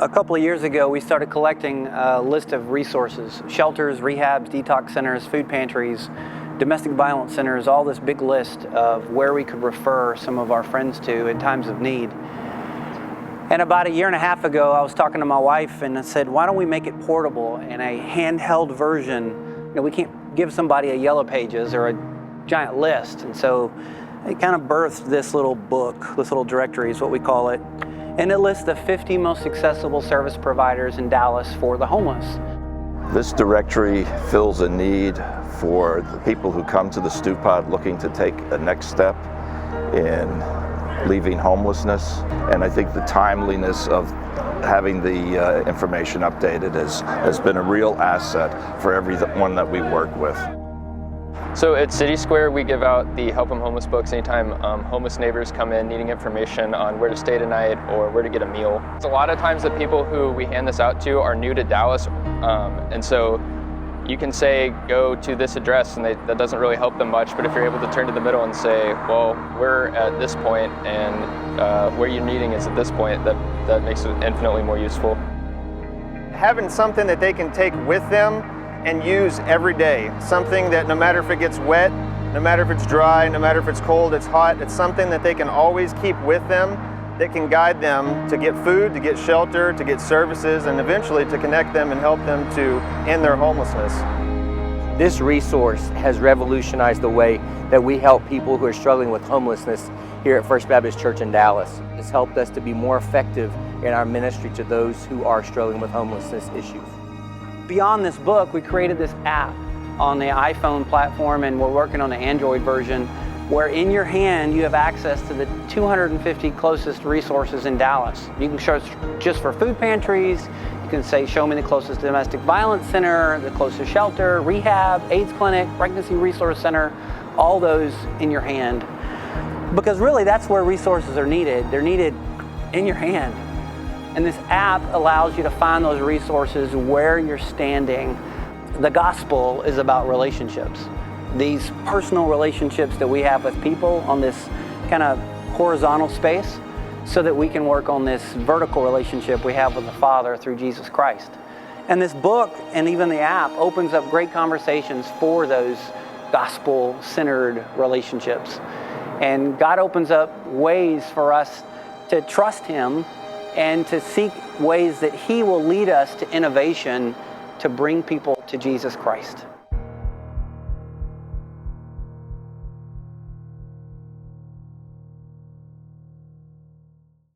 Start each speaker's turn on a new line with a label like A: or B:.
A: A couple of years ago, we started collecting a list of resources: shelters, rehabs, detox centers, food pantries, domestic violence centers, all this big list of where we could refer some of our friends to in times of need. And about a year and a half ago, I was talking to my wife and I said, why don't we make it portable in a handheld version? You know, we can't give somebody a yellow pages or a giant list. And so it kind of birthed this little book, this little directory is what we call it. And it lists the 50 most accessible service providers in Dallas for the homeless.
B: This directory fills a need for the people who come to the Stew Pod looking to take a next step in leaving homelessness. And I think the timeliness of having the information updated has been a real asset for everyone that we work with.
C: So at City Square, we give out the Help 'em Homeless books anytime homeless neighbors come in needing information on where to stay tonight or where to get a meal. It's a lot of times the people who we hand this out to are new to Dallas, and so you can say, go to this address, and that doesn't really help them much, but if you're able to turn to the middle and say, well, we're at this point, and where you're needing is at this point, that makes it infinitely more useful.
D: Having something that they can take with them and use every day. Something that no matter if it gets wet, no matter if it's dry, no matter if it's cold, it's hot, it's something that they can always keep with them that can guide them to get food, to get shelter, to get services, and eventually to connect them and help them to end their homelessness.
E: This resource has revolutionized the way that we help people who are struggling with homelessness here at First Baptist Church in Dallas. It's helped us to be more effective in our ministry to those who are struggling with homelessness issues.
A: Beyond this book, we created this app on the iPhone platform, and we're working on the Android version, where in your hand you have access to the 250 closest resources in Dallas. You can search just for food pantries, you can say, show me the closest domestic violence center, the closest shelter, rehab, AIDS clinic, pregnancy resource center, all those in your hand. Because really that's where resources are needed. They're needed in your hand. And this app allows you to find those resources where you're standing. The gospel is about relationships. These personal relationships that we have with people on this kind of horizontal space, so that we can work on this vertical relationship we have with the Father through Jesus Christ. And this book and even the app opens up great conversations for those gospel-centered relationships. And God opens up ways for us to trust Him and to seek ways that He will lead us to innovation to bring people to Jesus Christ.